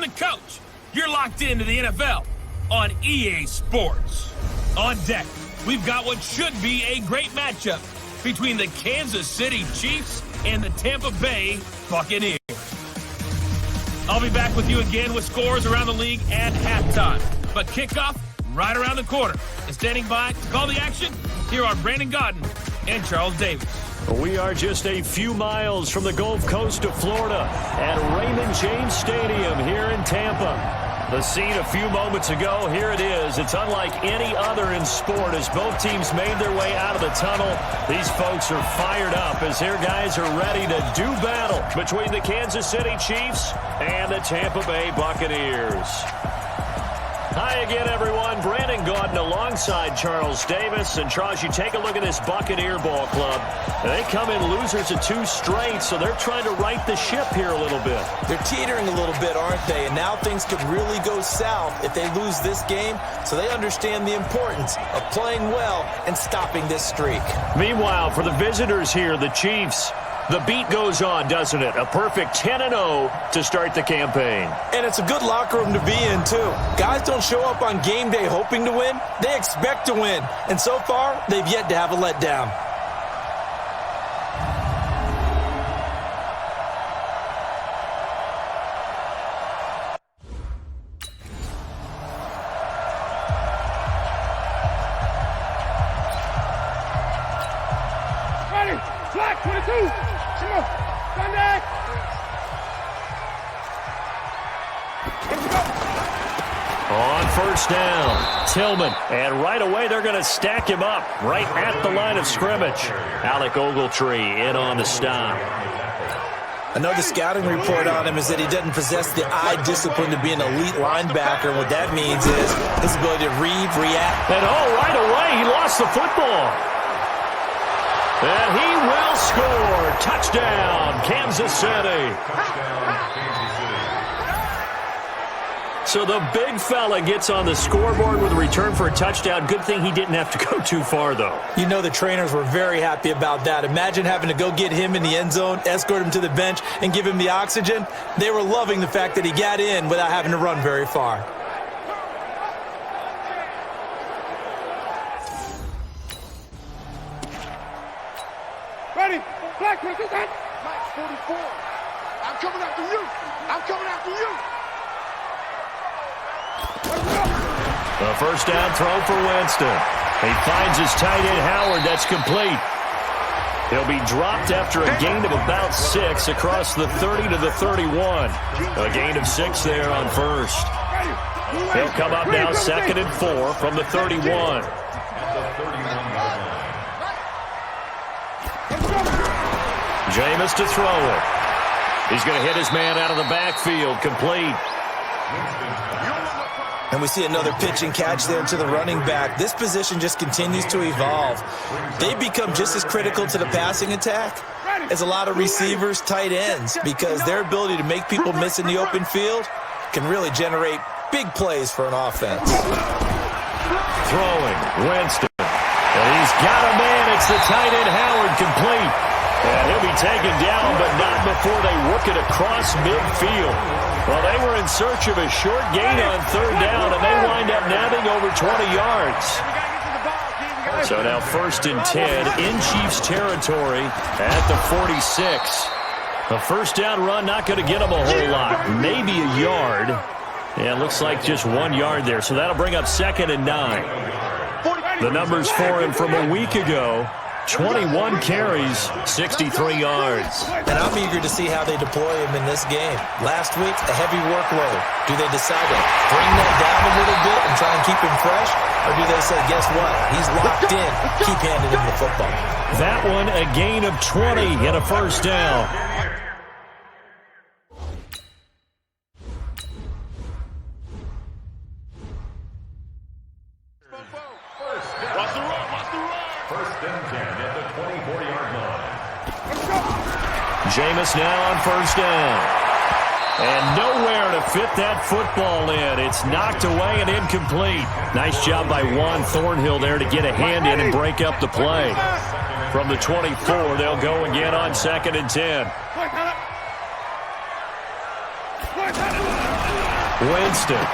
the coach. You're locked into the NFL on EA Sports. On deck, we've got what should be a great matchup between the Kansas City Chiefs and the Tampa Bay Buccaneers. I'll be back with you again with scores around the league at halftime. But kickoff right around the corner. And standing by to call the action, here are Brandon Gaudin and Charles Davis. We are just a few miles from the Gulf Coast of Florida at Raymond James Stadium here in Tampa. The scene a few moments ago, here it is. It's unlike any other in sport as both teams made their way out of the tunnel. These folks are fired up as their guys are ready to do battle between the Kansas City Chiefs and the Tampa Bay Buccaneers. Hi again, everyone. Brandon Gaudin alongside Charles Davis. And, Charles, you take a look at this Buccaneer ball club. They come in losers of 2 straight, so they're trying to right the ship here a little bit. They're teetering a little bit, aren't they? And now things could really go south if they lose this game. So they understand the importance of playing well and stopping this streak. Meanwhile, for the visitors here, the Chiefs, the beat goes on, doesn't it? A perfect 10-0 to start the campaign. And it's a good locker room to be in, too. Guys don't show up on game day hoping to win. They expect to win. And so far, they've yet to have a letdown. Ready, flag 22. Contact! On first down, Tillman. And right away, they're going to stack him up right at the line of scrimmage. Alec Ogletree in on the stop. Another scouting report on him is that he doesn't possess the eye discipline to be an elite linebacker. And what that means is his ability to read, react. And right away, he lost the football. And he will score. Touchdown, Kansas City. So the big fella gets on the scoreboard with a return for a touchdown. Good thing he didn't have to go too far, though. You know the trainers were very happy about that. Imagine having to go get him in the end zone, escort him to the bench, and give him the oxygen. They were loving the fact that he got in without having to run very far. Ready, flag 22. Flag 44. I'm coming after you. I'm coming after you. The first down throw for Winston. He finds his tight end Howard. That's complete. He'll be dropped after a gain of about 6 across the 30 to the 31. A gain of 6 there on first. He'll come up now 2nd and 4 from the 31. Jameis to throw it. He's going to hit his man out of the backfield. Complete. And we see another pitch and catch there to the running back. This position just continues to evolve. They become just as critical to the passing attack as a lot of receivers, tight ends, because their ability to make people miss in the open field can really generate big plays for an offense. Throwing, Winston. And he's got a man. It's the tight end Howard, complete. And he'll be taken down, but not before they work it across midfield. Well, they were in search of a short gain on 3rd down, and they wind up nabbing over 20 yards. So now 1st and 10 in Chiefs territory at the 46. A first down run not going to get them a whole lot, maybe a yard. Yeah, it looks like just 1 yard there, so that'll bring up 2nd and 9. The numbers for him from a week ago. 21 carries, 63 yards. And I'm eager to see how they deploy him in this game. Last week, a heavy workload. Do they decide to bring that down a little bit and try and keep him fresh? Or do they say, guess what? He's locked in. Keep handing him the football. That one, a gain of 20 and a first down. Jameis now on first down. And nowhere to fit that football in. It's knocked away and incomplete. Nice job by Juan Thornhill there to get a hand in and break up the play. From the 24, they'll go again on 2nd and 10. Winston.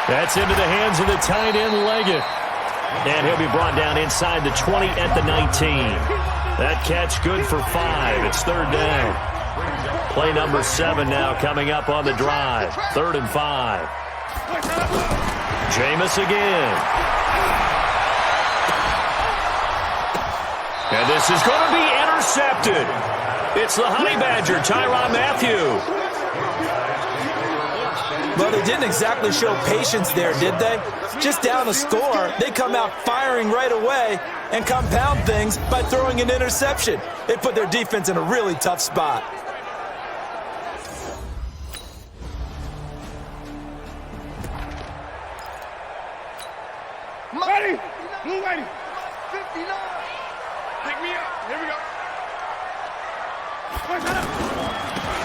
That's into the hands of the tight end, Leggett. And he'll be brought down inside the 20 at the 19. That catch good for 5. It's third down. Play number 7 now coming up on the drive. 3rd and 5. Jameis again. And this is going to be intercepted. It's the Honey Badger, Tyrann Mathieu. Well, they didn't exactly show patience there, did they? Just down a score, they come out firing right away and compound things by throwing an interception. They put their defense in a really tough spot. Ready? Blue ready. 59. Pick me up. Here we go.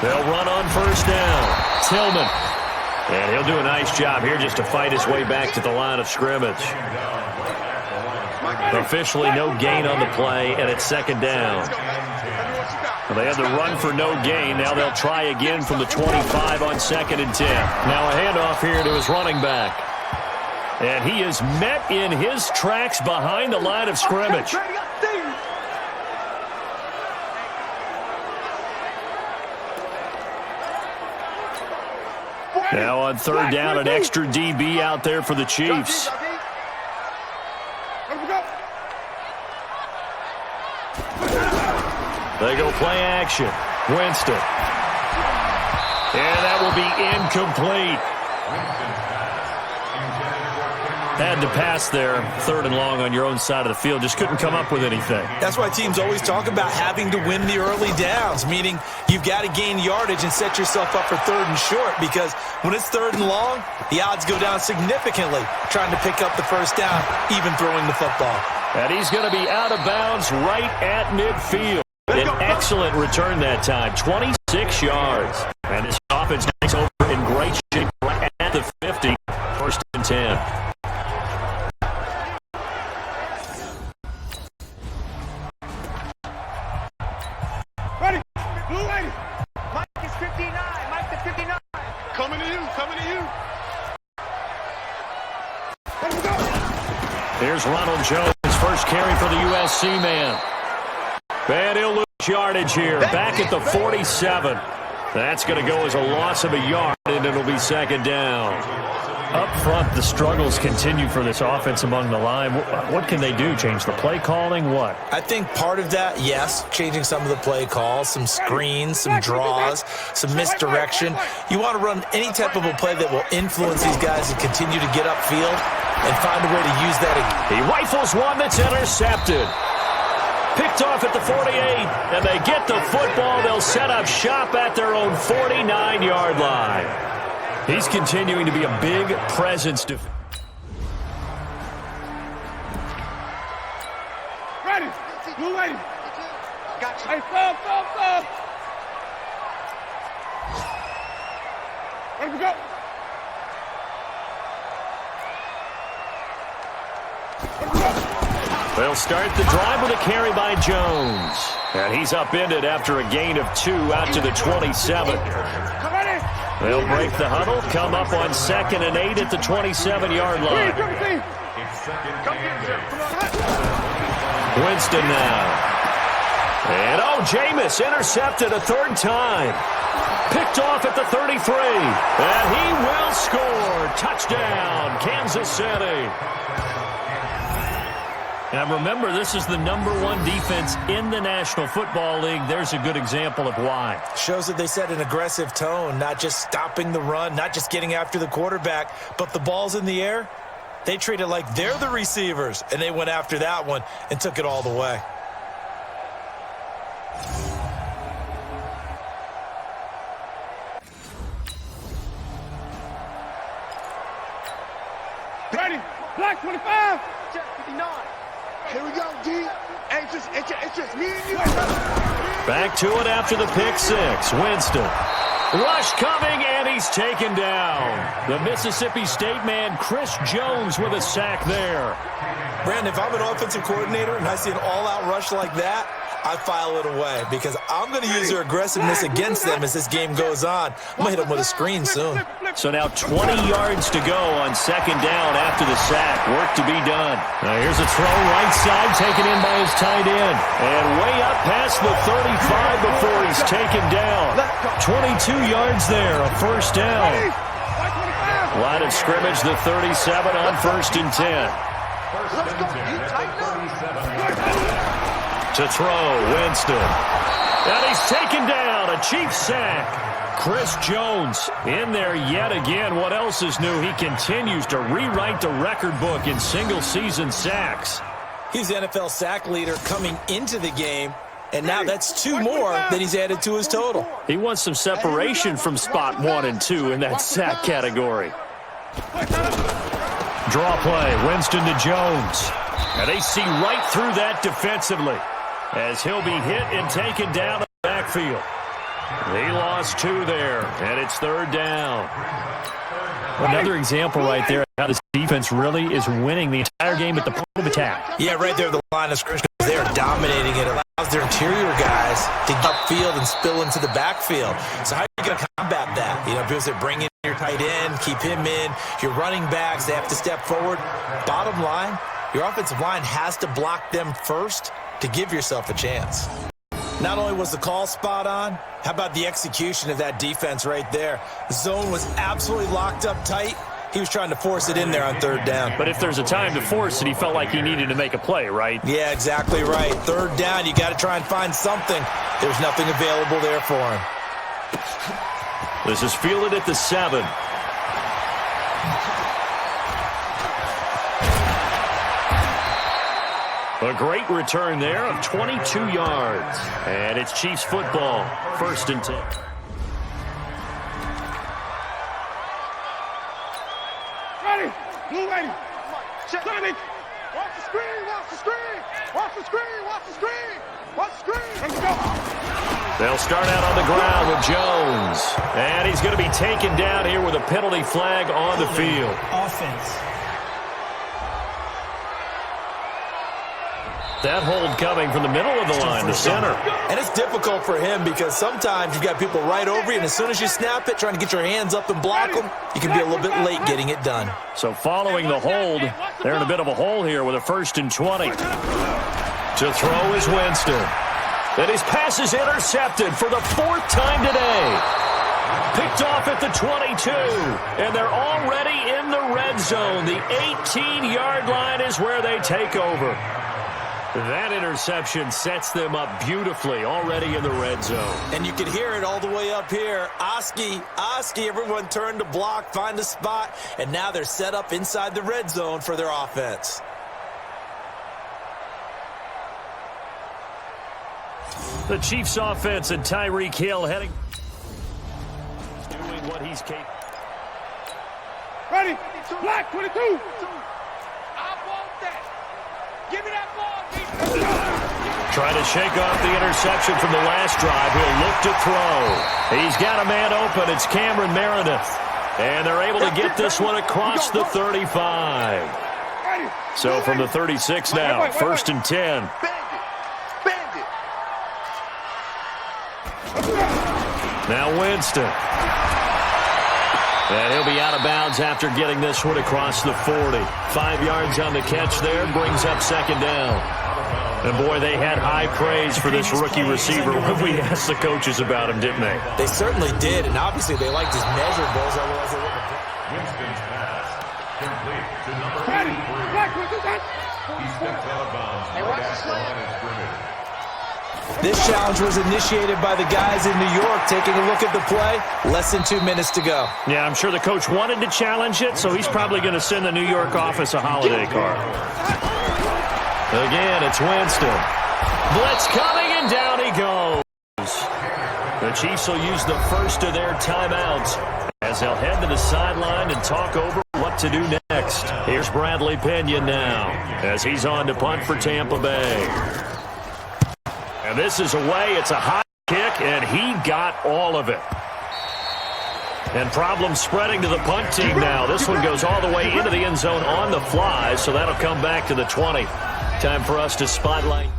They'll run on first down. Tillman. And he'll do a nice job here just to fight his way back to the line of scrimmage. Officially no gain on the play, and it's second down. Well, they had the run for no gain. Now they'll try again from the 25 on 2nd and 10. Now a handoff here to his running back. And he is met in his tracks behind the line of scrimmage. Now on third down, an extra DB out there for the Chiefs. They go play action. Winston. And that will be incomplete. Had to pass there, 3rd and long on your own side of the field. Just couldn't come up with anything. That's why teams always talk about having to win the early downs, meaning you've got to gain yardage and set yourself up for 3rd and short, because when it's 3rd and long, the odds go down significantly trying to pick up the first down, even throwing the football. And he's going to be out of bounds right at midfield. An excellent return that time, 26 yards. And this offense is over in great shape right at the 50, 1st and 10. Here's Ronald Jones, first carry for the USC man. And he'll lose yardage here, back at the 47. That's going to go as a loss of a yard, and it'll be second down. Up front, the struggles continue for this offense among the line. What can they do? Change the play calling? What? I think part of that, yes, changing some of the play calls, some screens, some draws, some misdirection. You want to run any type of a play that will influence these guys and continue to get upfield and find a way to use that again. He rifles one that's intercepted. Picked off at the 48, and they get the football. They'll set up shop at their own 49-yard line. He's continuing to be a big presence. Ready. Blue ready. Got you. Hey, stop. Ready to go. They'll start the drive with a carry by Jones. And he's upended after a gain of 2 out to the 27. They'll break the huddle, come up on 2nd and 8 at the 27-yard line. Winston now. And Jameis intercepted a 3rd time. Picked off at the 33. And he will score. Touchdown, Kansas City. Now remember, this is the #1 defense in the National Football League. There's a good example of why. Shows that they set an aggressive tone, not just stopping the run, not just getting after the quarterback, but the ball's in the air. They treat it like they're the receivers, and they went after that one and took it all the way. Ready. Black 25. 59. Here we go, D. It's just me and you. Back to it after the pick 6. Winston. Rush coming, and he's taken down. The Mississippi State man, Chris Jones, with a sack there. Brandon, if I'm an offensive coordinator and I see an all-out rush like that, I file it away because I'm going to use their aggressiveness against them as this game goes on. I'm going to hit them with a screen soon. So now 20 yards to go on second down after the sack. Work to be done. Now here's a throw right side taken in by his tight end. And way up past the 35 before he's taken down. 22 yards there, a first down. Line of scrimmage, the 37 on 1st and 10. To throw, Winston. And he's taken down, a Chiefs sack. Chris Jones in there yet again. What else is new? He continues to rewrite the record book in single-season sacks. He's the NFL sack leader coming into the game, and now that's 2 more than he's added to his total. He wants some separation from spot 1 and 2 in that sack category. Draw play, Winston to Jones. And they see right through that defensively as he'll be hit and taken down in the backfield. He lost 2 there, and it's 3rd down. Another example right there of how this defense really is winning the entire game at the point of attack. Yeah, right there, the line of scrimmage. They're dominating it. It allows their interior guys to get upfield and spill into the backfield. So how are you going to combat that? You know, people say bring in your tight end, keep him in. Your running backs, they have to step forward. Bottom line, your offensive line has to block them first to give yourself a chance. Not only was the call spot on, how about the execution of that defense right there? The zone was absolutely locked up tight. He was trying to force it in there on 3rd down. But if there's a time to force it, he felt like he needed to make a play, right? Yeah, exactly right. 3rd down, you got to try and find something. There's nothing available there for him. This is fielded at the 7. A great return there of 22 yards. And it's Chiefs football, 1st and 10. Ready, blue lady. Sonic. Watch the screen, watch the screen. Watch the screen, watch the screen. Watch the screen. Let's go. They'll start out on the ground with Jones. And he's going to be taken down here with a penalty flag on the field. Offense. That hold coming from the middle of the line, the center. And it's difficult for him because sometimes you've got people right over you, and as soon as you snap it, trying to get your hands up and block them, you can be a little bit late getting it done. So following the hold, they're in a bit of a hole here with a 1st and 20. To throw is Winston. And his pass is intercepted for the 4th time today. Picked off at the 22, and they're already in the red zone. The 18-yard line is where they take over. That interception sets them up beautifully already in the red zone. And you can hear it all the way up here. Oski, everyone turned to block, find a spot, and now they're set up inside the red zone for their offense. The Chiefs offense and Tyreek Hill heading. Doing what he's capable. Ready, black 22. I want that. Give me that ball. Trying to shake off the interception from the last drive. He'll look to throw. He's got a man open. It's Cameron Meredith. And they're able to get this one across the 35. So from the 36 now, 1st and 10. Bandit. Now Winston. And he'll be out of bounds after getting this one across the 40. 5 yards on the catch there, brings up 2nd down. And, boy, they had high praise for this rookie receiver when we asked the coaches about him, didn't they? They certainly did, and obviously they liked his measurables, otherwise they wouldn't have. Winston's pass complete to number 83. He steps out of bounds right at the line of scrimmage. This challenge was initiated by the guys in New York. Taking a look at the play, less than 2 minutes to go. Yeah, I'm sure the coach wanted to challenge it, so he's probably going to send the New York office a holiday card. Again, it's Winston. Blitz coming, and down he goes. The Chiefs will use the first of their timeouts as they'll head to the sideline and talk over what to do next. Here's Bradley Pinion now as he's on to punt for Tampa Bay. And this is away. It's a high kick, and he got all of it. And problems spreading to the punt team now. This one goes all the way into the end zone on the fly, so that'll come back to the 20. Time for us to spotlight.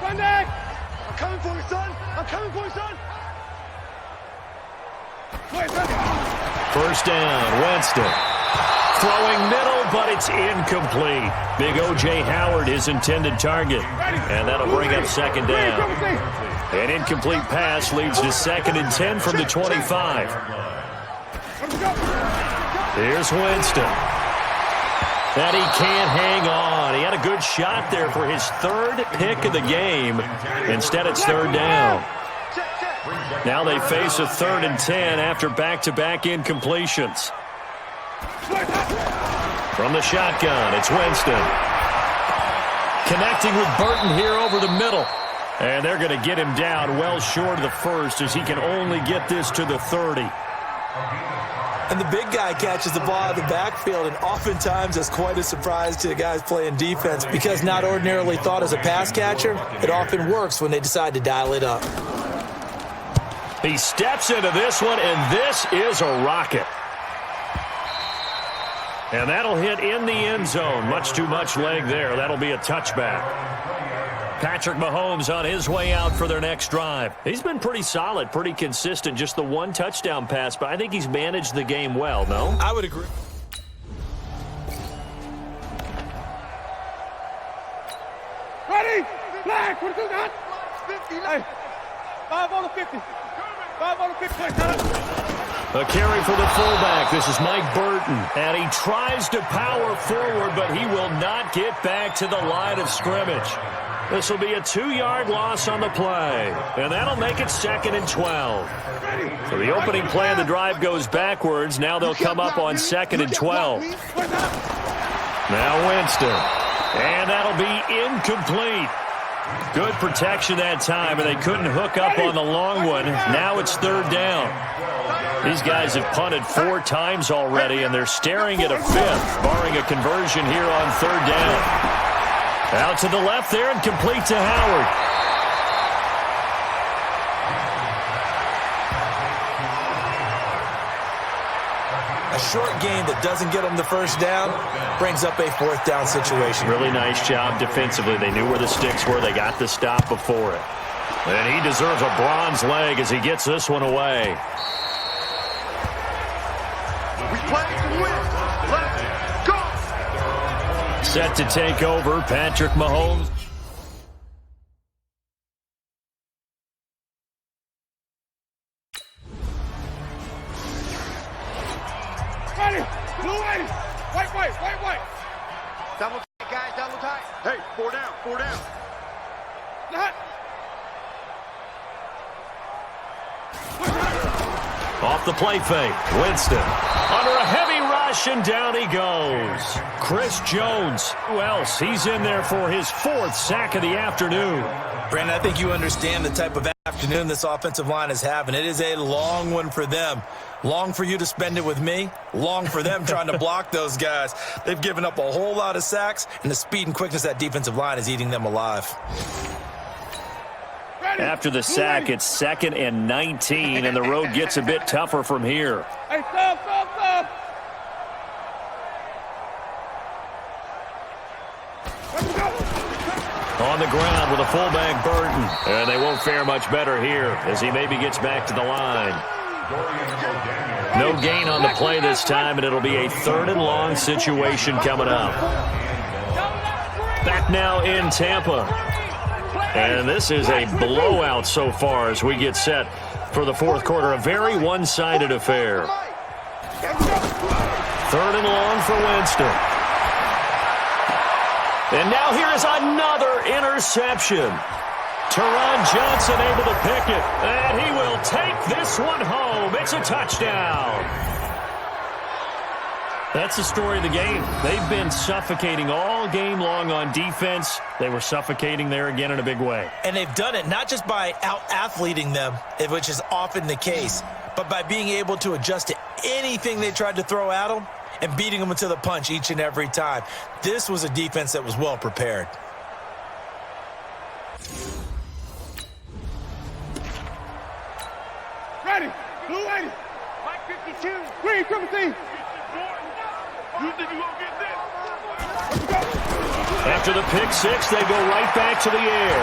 Sunday! I'm coming for you, son! I'm coming for you, son! First down, Winston. Throwing middle, but it's incomplete. Big O.J. Howard, his intended target. And that'll bring up second down. An incomplete pass leads to 2nd and 10 from the 25. Here's Winston. And he can't hang on. He had a good shot there for his 3rd pick of the game. Instead, it's 3rd down. Now they face a 3rd and 10 after back-to-back incompletions. From the shotgun, it's Winston. Connecting with Burton here over the middle. And they're going to get him down well short of the 1st as he can only get this to the 30. And the big guy catches the ball out of the backfield, and oftentimes it's quite a surprise to the guys playing defense because not ordinarily thought as a pass catcher, it often works when they decide to dial it up. He steps into this one, and this is a rocket. And that'll hit in the end zone. Much too much leg there. That'll be a touchback. Patrick Mahomes on his way out for their next drive. He's been pretty solid, pretty consistent. Just the 1 touchdown pass, but I think he's managed the game well, no? I would agree. Ready? Flag! What is that? 50. Hey. 5 on the 50. 5 on the 50. A carry for the fullback. This is Mike Burton. And he tries to power forward, but he will not get back to the line of scrimmage. This will be a 2-yard loss on the play. And that'll make it 2nd and 12. So the opening play of the drive goes backwards. Now they'll come up on 2nd and 12. Now Winston. And that'll be incomplete. Good protection that time, and they couldn't hook up on the long one. Now it's 3rd down. These guys have punted 4 times already, and they're staring at a 5th, barring a conversion here on 3rd down. Out to the left there and complete to Howard. A short game that doesn't get them the 1st down brings up a 4th down situation. Really nice job defensively. They knew where the sticks were. They got the stop before it. And he deserves a bronze leg as he gets this one away. We play to win. Let's go. Set to take over, Patrick Mahomes. Ready. Blue 80. White. Double tight, guys. Double tight. Hey, 4 down. 4 down. Not. Off the play fake, Winston. Under a heavy rush, and down he goes. Chris Jones. Who else? He's in there for his 4th sack of the afternoon. Brandon, I think you understand the type of afternoon this offensive line is having. It is a long one for them. Long for you to spend it with me. Long for them trying to block those guys. They've given up a whole lot of sacks, and the speed and quickness of that defensive line is eating them alive. After the sack, it's 2nd and 19, and the road gets a bit tougher from here. Hey, stop. Let's go. On the ground with a fullback Burton. And they won't fare much better here as he maybe gets back to the line. No gain on the play this time, and it'll be a 3rd and long situation coming up. Back now in Tampa. And this is a blowout so far as we get set for the 4th quarter. A very one-sided affair. 3rd and long for Winston. And now here is another interception. Teron Johnson able to pick it. And he will take this one home. It's a touchdown. That's the story of the game. They've been suffocating all game long on defense. They were suffocating there again in a big way. And they've done it not just by out-athleting them, which is often the case, but by being able to adjust to anything they tried to throw at them and beating them to the punch each and every time. This was a defense that was well prepared. Ready. Blue 80. Mike 52. Green 17. You think you're going to get this? Let's go. After the pick six, they go right back to the air.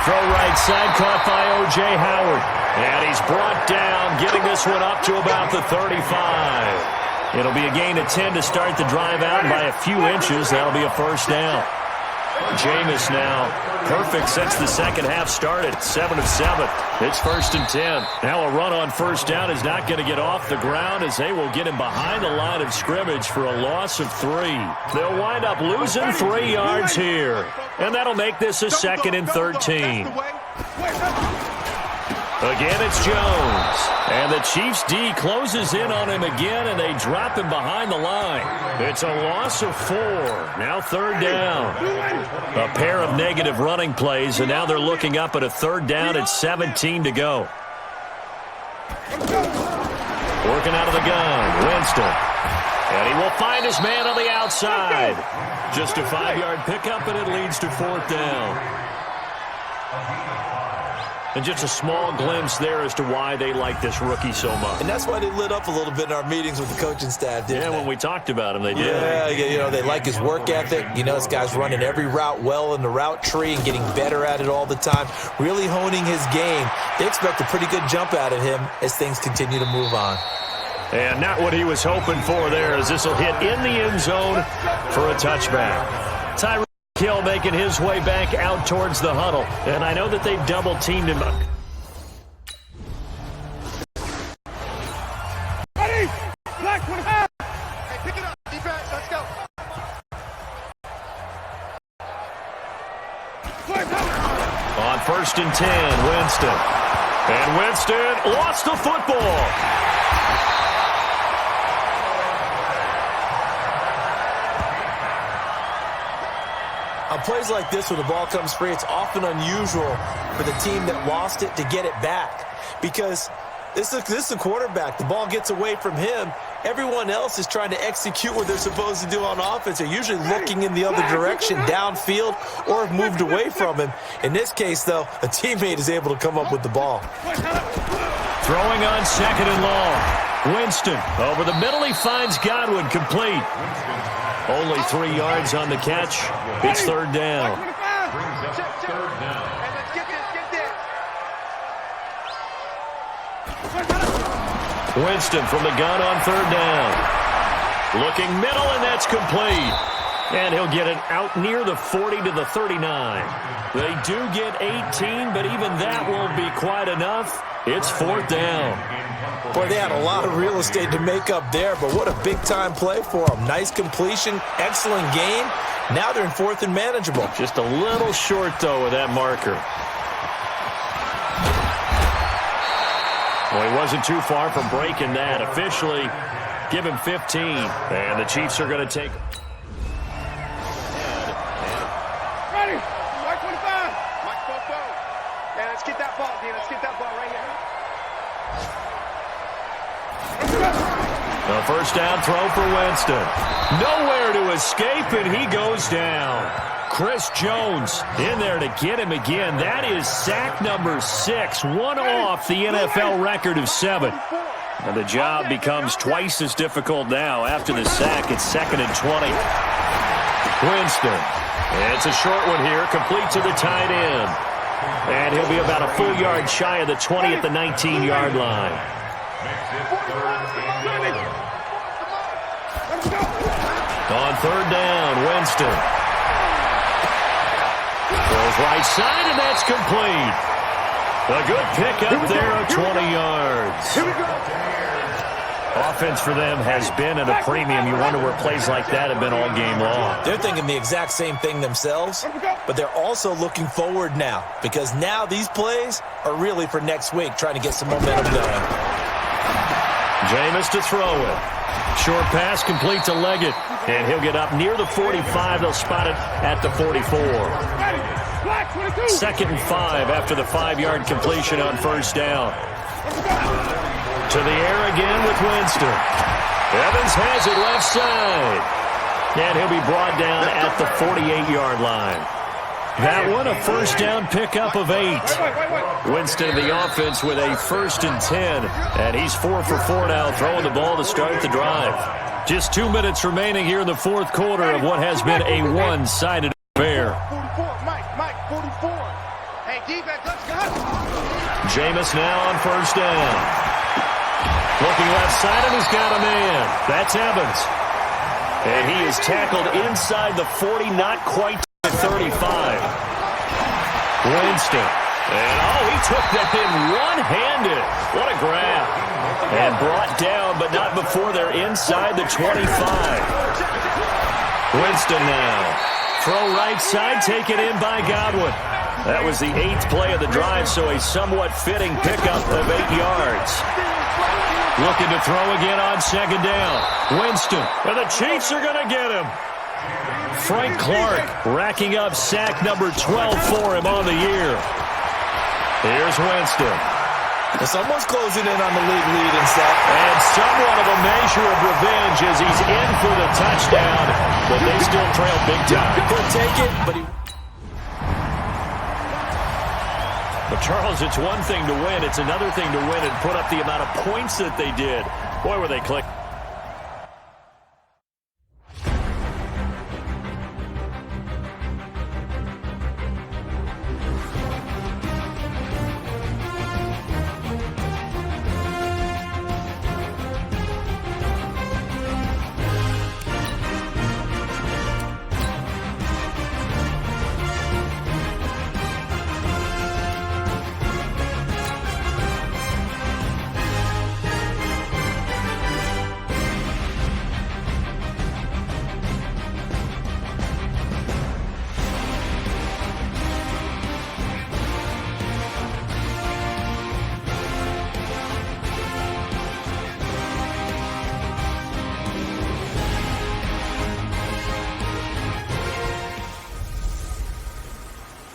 Throw right side, caught by O.J. Howard. And he's brought down, getting this one up to about the 35. It'll be a gain of 10 to start the drive out by a few inches. That'll be a first down. Jameis now perfect since the second half started. 7 of 7. It's 1st and 10. Now a run on first down is not going to get off the ground as they will get him behind the line of scrimmage for a loss of 3. They'll wind up losing 3 yards here. And that'll make this a 2nd and 13. Again, it's Jones. And the Chiefs' D closes in on him again, and they drop him behind the line. It's a loss of 4. Now 3rd down. A pair of negative running plays, and now they're looking up at a 3rd down at 17 to go. Working out of the gun, Winston. And he will find his man on the outside. Just a 5-yard pickup, and it leads to 4th down. And just a small glimpse there as to why they like this rookie so much. And that's why they lit up a little bit in our meetings with the coaching staff, didn't they? When we talked about him, they did. Yeah, they like his work ethic. This guy's running every route well in the route tree and getting better at it all the time, really honing his game. They expect a pretty good jump out of him as things continue to move on. And not what he was hoping for there, as this will hit in the end zone for a touchback. Tyreek Hill making his way back out towards the huddle. And I know that they've double-teamed him. Ready? Black 25. Hey, pick it up. Defense, let's go. On 1st and 10, Winston. And Winston lost the football. On plays like this, when the ball comes free, it's often unusual for the team that lost it to get it back. Because this is a quarterback. The ball gets away from him. Everyone else is trying to execute what they're supposed to do on offense. They're usually looking in the other direction, downfield, or have moved away from him. In this case, though, a teammate is able to come up with the ball. Throwing on 2nd and long. Winston over the middle. He finds Godwin, complete. Only 3 yards on the catch. It's 3rd down. Brings up 3rd down. Winston from the gun on 3rd down. Looking middle, and that's complete. And he'll get it out near the 40 to the 39. They do get 18, but even that won't be quite enough. It's 4th down. Boy, they had a lot of real estate to make up there, but what a big-time play for them. Nice completion, excellent game. Now they're in 4th and manageable. Just a little short, though, with that marker. Well, he wasn't too far from breaking that. Officially, give him 15. And the Chiefs are going to take... Ready? White 25. Mike Popo. Yeah, let's get that ball, Dean. Let's get that ball right here. The 1st down throw for Winston. Nowhere to escape, and he goes down. Chris Jones in there to get him again. That is sack number 6, one off the NFL record of 7. And the job becomes twice as difficult now. After the sack, it's 2nd and 20. Winston. It's a short one here, complete to the tight end. And he'll be about a full yard shy of the 20 at the 19-yard line. On 3rd down, Winston. Throws right side, and that's complete. A good pickup there of 20 yards. Here we go. Offense for them has been at a premium. You wonder where plays like that have been all game long. They're thinking the exact same thing themselves, but they're also looking forward now, because now these plays are really for next week, trying to get some momentum going. Jameis to throw it. Short pass complete to Leggett, and he'll get up near the 45. They'll spot it at the 44. 2nd and 5 after the 5-yard completion on 1st down. To the air again with Winston. Evans has it left side. And he'll be brought down at the 48-yard line. That one, a 1st down pickup of 8. Winston in the offense with a 1st and 10. And he's 4 for 4 now, throwing the ball to start the drive. Just 2 minutes remaining here in the 4th quarter of what has been a one-sided spare. 44, Mike, 44. Hey, defense, let's go. Jameis now on first down. Looking left side, and he's got a man. That's Evans. And he is tackled inside the 40, not quite to the 35. Winston. And, he took that in one-handed. What a grab. And brought down, but not before they're inside the 25. Winston now. Throw right side, taken in by Godwin. That was the 8th play of the drive, so a somewhat fitting pickup of 8 yards. Looking to throw again on second down. Winston, and the Chiefs are going to get him. Frank Clark racking up sack number 12 for him on the year. Here's Winston. Someone's closing in on the league lead in sack. And somewhat of a measure of revenge as he's in for the touchdown, but they still trail big time. Could take it, but he... But, Charles, it's one thing to win. It's another thing to win and put up the amount of points that they did. Boy, were they click.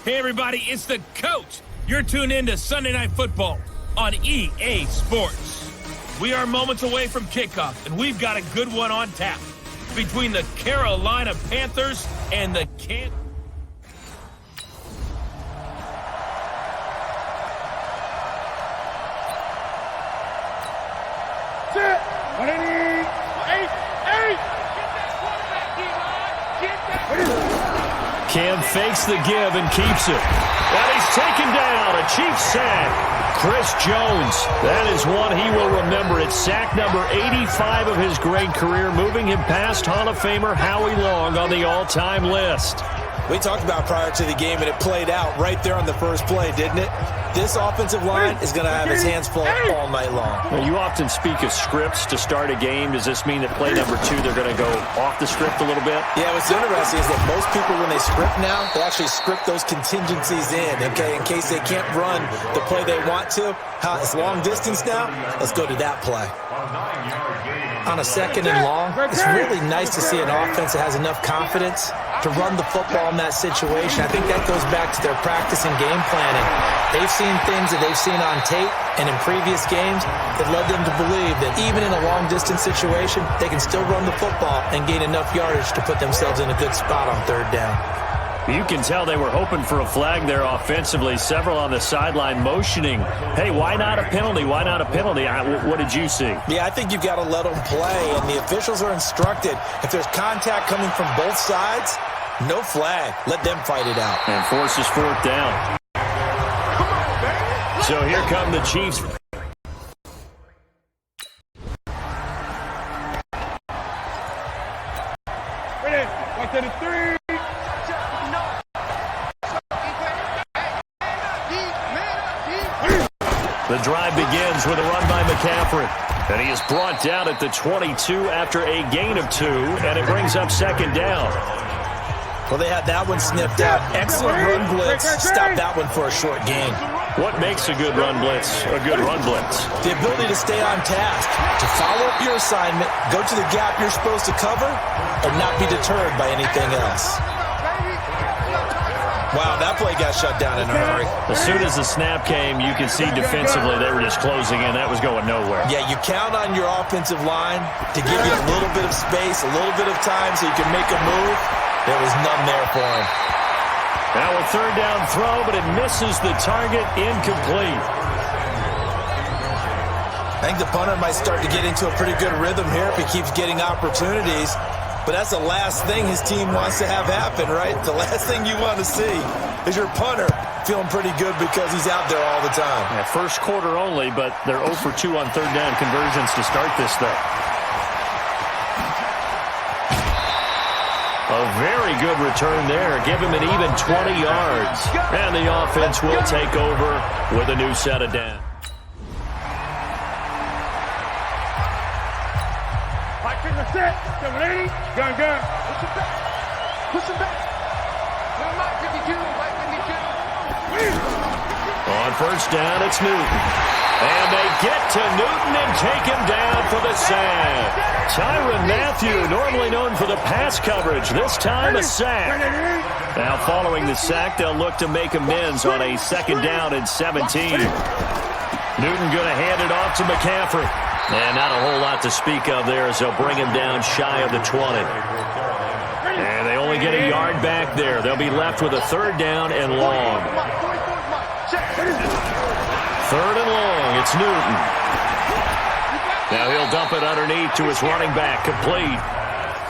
Hey, everybody, it's the coach. You're tuned in to Sunday Night Football on EA Sports. We are moments away from kickoff, and we've got a good one on tap between the Carolina Panthers and the Kansas. Sit. 188. Cam fakes the give and keeps it. And he's taken down. A Chiefs sack. Chris Jones. That is one he will remember. It's sack number 85 of his great career, moving him past Hall of Famer Howie Long on the all-time list. We talked about prior to the game, and it played out right there on the first play, didn't it? This offensive line is going to have his hands full all night long. Well, you often speak of scripts to start a game. Does this mean that play number 2, they're going to go off the script a little bit? Yeah, what's interesting is that most people, when they script now, they actually script those contingencies in, okay, in case they can't run the play they want to. It's long distance now. Let's go to that play. On a second and long, it's really nice to see an offense that has enough confidence to run the football in that situation. I think that goes back to their practice and game planning. They've seen things that they've seen on tape and in previous games that led them to believe that even in a long-distance situation, they can still run the football and gain enough yardage to put themselves in a good spot on third down. You can tell they were hoping for a flag there offensively. Several on the sideline motioning, hey, why not a penalty? Why not a penalty? What did you see? Yeah, I think you've got to let them play, and the officials are instructed. If there's contact coming from both sides, no flag. Let them fight it out. And forces fourth down. So here come the Chiefs. Ready? 133. The drive begins with a run by McCaffrey. And he is brought down at the 22 after a gain of 2, and it brings up second down. Well, they had that one sniffed out. Excellent run blitz. Stop that one for a short gain. What makes a good run blitz a good run blitz? The ability to stay on task, to follow up your assignment, go to the gap you're supposed to cover, and not be deterred by anything else. Wow, that play got shut down in a hurry. As soon as the snap came, you could see defensively they were just closing in. That was going nowhere. Yeah, you count on your offensive line to give you a little bit of space, a little bit of time so you can make a move. There was none there for him. Now a third down throw, but it misses the target, incomplete. I think the punter might start to get into a pretty good rhythm here if he keeps getting opportunities. But that's the last thing his team wants to have happen, right? The last thing you want to see is your punter feeling pretty good because he's out there all the time. Yeah, first quarter only, but they're 0 for 2 on third down conversions to start this thing. A very good return there. Give him an even 20 yards. And the offense will take over with a new set of downs. Set. 780. Gun. Push him back. Mike 52. On first down, it's Newton. And they get to Newton and take him down for the sack. Tyrann Mathieu, normally known for the pass coverage, this time a sack. Now following the sack, they'll look to make amends on a second down and 17. Newton going to hand it off to McCaffrey. And not a whole lot to speak of there as they'll bring him down shy of the 20. And they only get a yard back there. They'll be left with a third down and long. Third and long, it's Newton. Now he'll dump it underneath to his running back, complete.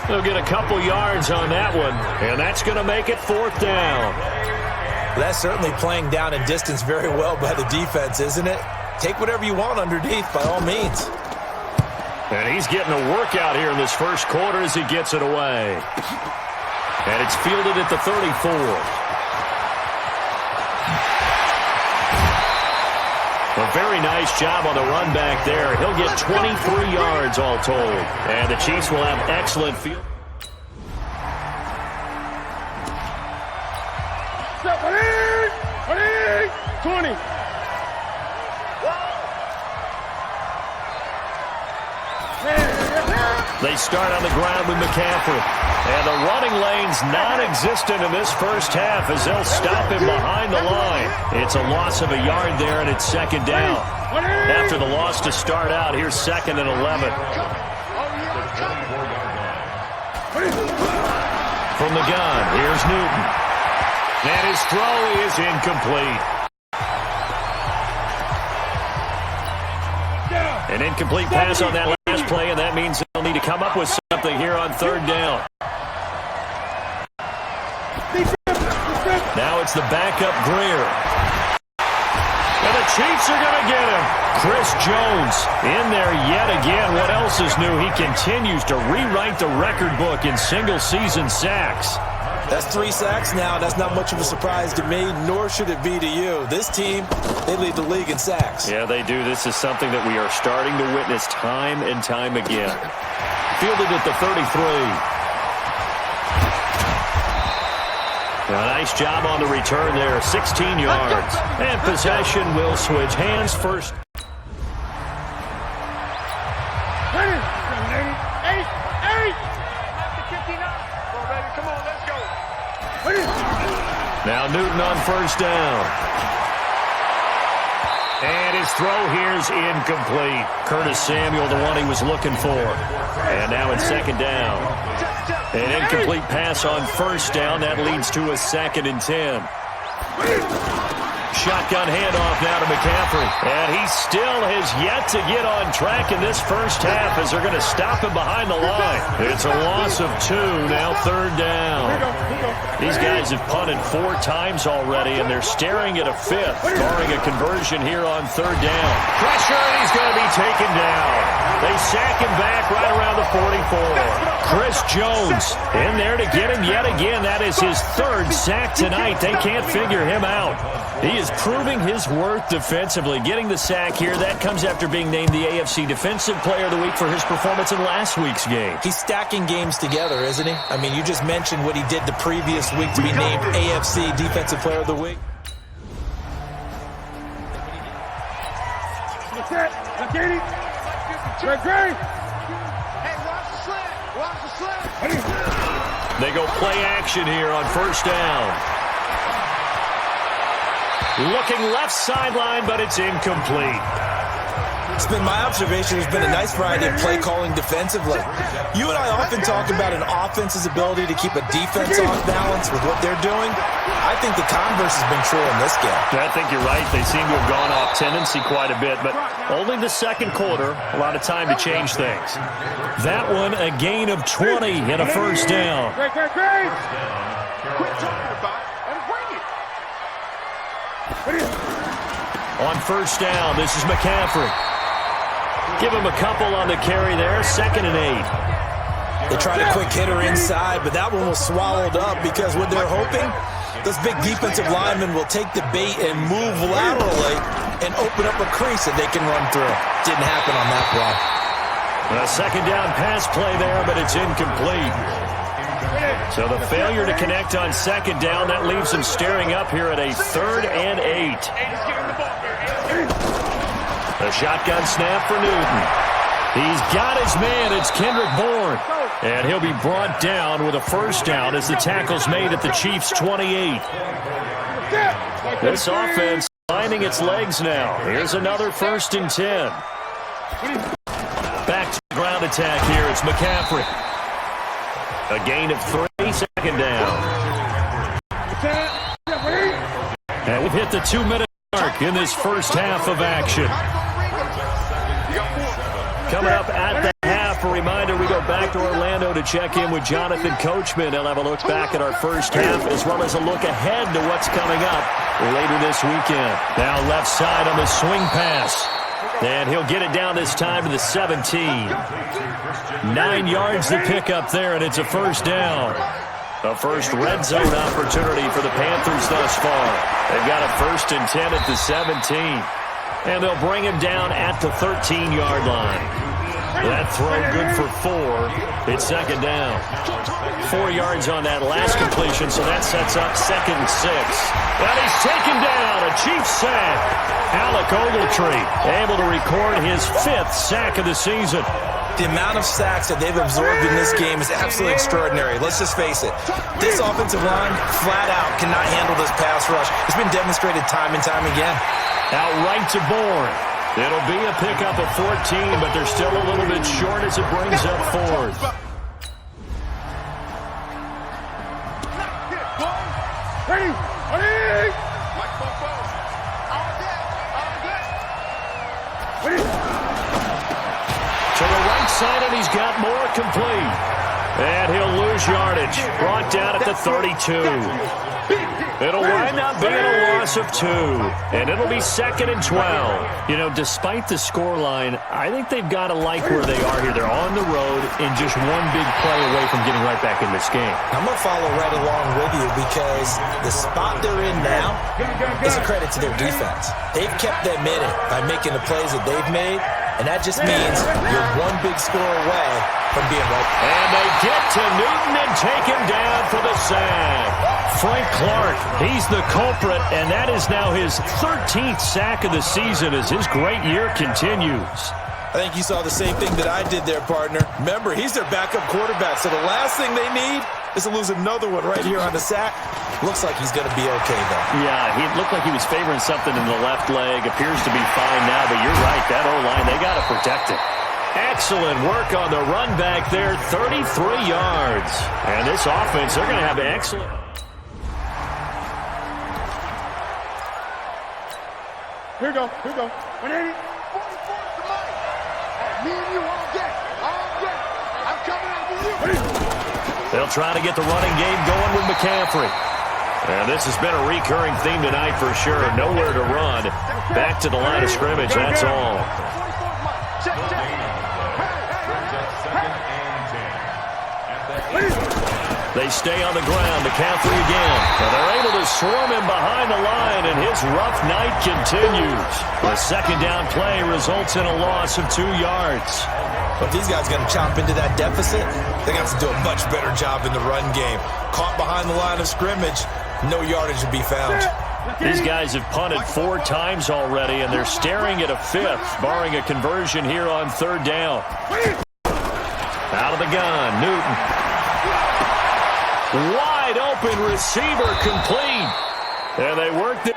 They'll get a couple yards on that one, and that's going to make it fourth down. That's certainly playing down in distance very well by the defense, isn't it? Take whatever you want underneath, by all means. And he's getting a workout here in this first quarter as he gets it away. And it's fielded at the 34. A very nice job on the run back there. He'll get 23 yards all told. And the Chiefs will have excellent field. Ready? 20. They start on the ground with McCaffrey. And the running lane's non-existent in this first half as they'll stop him behind the line. It's a loss of a yard there, and it's second down. After the loss to start out, here's second and 11. From the gun, here's Newton. And his throw is incomplete. An incomplete pass on that last play, and that means they'll need to come up with something here on third down. Now it's the backup Greer. And the Chiefs are going to get him. Chris Jones in there yet again. What else is new? He continues to rewrite the record book in single-season sacks. That's 3 sacks now. That's not much of a surprise to me, nor should it be to you. This team, they lead the league in sacks. Yeah, they do. This is something that we are starting to witness time and time again. Fielded at the 33. A nice job on the return there. 16 yards. And possession will switch hands first. Now Newton on first down. And his throw here's incomplete. Curtis Samuel, the one he was looking for. And now it's second down. An incomplete pass on first down. That leads to a second and 10. Shotgun handoff now to McCaffrey. And he still has yet to get on track in this first half as they're going to stop him behind the line. It's a loss of 2, now third down. These guys have punted 4 times already, and they're staring at a 5th, barring a conversion here on third down. Pressure, and he's going to be taken down. They sack him back right around the 44. Chris Jones in there to get him yet again. That is his 3rd sack tonight. They can't figure him out. He is proving his worth defensively. Getting the sack here, that comes after being named the AFC Defensive Player of the Week for his performance in last week's game. He's stacking games together, isn't he? I mean, you just mentioned what he did the previous week to be named AFC Defensive Player of the Week. They go play action here on first down. Looking left sideline, but it's incomplete. It's been my observation there's been a nice variety of play calling defensively. You and I often talk about an offense's ability to keep a defense off balance with what they're doing. I think the converse has been true in this game. I think you're right. They seem to have gone off tendency quite a bit, but only the second quarter, a lot of time to change things. That one, a gain of 20 and a first down. Great. Quit talking about it and bring it. On first down, this is McCaffrey. Give him a couple on the carry there, 2nd and 8. They tried a quick hitter inside, but that one was swallowed up because what they're hoping, those big defensive linemen will take the bait and move laterally and open up a crease that they can run through. Didn't happen on that play. A 2nd down pass play there, but it's incomplete. So the failure to connect on 2nd down, that leaves them staring up here at a 3rd and 8. A shotgun snap for Newton. He's got his man. It's Kendrick Bourne. And he'll be brought down with a first down as the tackle's made at the Chiefs' 28. This offense finding its legs now. Here's another 1st and 10. Back to the ground attack here. It's McCaffrey. A gain of 3, 2nd down. And we've hit the 2-minute mark in this first half of action. Coming up at the half, a reminder, we go back to Orlando to check in with Jonathan Coachman. He'll have a look back at our first half as well as a look ahead to what's coming up later this weekend. Now left side on the swing pass. And he'll get it down this time to the 17. 9 yards to pick up there, and it's a first down. A first red zone opportunity for the Panthers thus far. They've got a 1st and 10 at the 17. And they'll bring him down at the 13-yard line. That throw good for 4. It's 2nd down. 4 yards on that last completion, so that sets up 2nd and 6. And he's taken down, a Chiefs sack. Alec Ogletree able to record his 5th sack of the season. The amount of sacks that they've absorbed in this game is absolutely extraordinary. Let's just face it. This offensive line, flat out, cannot handle this pass rush. It's been demonstrated time and time again. Out right to Bourne. It'll be a pickup of 14, but they're still a little bit short as it brings up 4th. Ready. To the right side, and he's got more complete. And he'll lose yardage. Brought down at the 32. It'll wind up being a loss of 2. And it'll be 2nd and 12. You know, despite the scoreline, I think they've got to like where they are here. They're on the road and just one big play away from getting right back in this game. I'm going to follow right along with you because the spot they're in now is a credit to their defense. They've kept them in it by making the plays that they've made. And that just means you're one big score away from being right. And they get to Newton and take him down for the sack. Frank Clark, he's the culprit, and that is now his 13th sack of the season as his great year continues. I think you saw the same thing that I did there, partner. Remember, he's their backup quarterback, so the last thing they need is to lose another one right here on the sack. Looks like he's going to be okay, though. Yeah, he looked like he was favoring something in the left leg. Appears to be fine now, but you're right. That O-line, they got to protect it. Excellent work on the run back there, 33 yards. And this offense, they're going to have excellent. Here we go. 180. 44 tonight. Me and you all day. I'm coming after you. They'll try to get the running game going with McCaffrey. And this has been a recurring theme tonight for sure. Nowhere to run. Back to the line of scrimmage, that's all. They stay on the ground. McCaffrey again. And they're able to swarm him behind the line, and his rough night continues. The 2nd down play results in a loss of 2 yards. But these guys got to chop into that deficit. They got to do a much better job in the run game. Caught behind the line of scrimmage, no yardage to be found. These guys have punted 4 times already, and they're staring at a 5th, barring a conversion here on 3rd down. Out of the gun, Newton. Wide open receiver complete. And they worked it.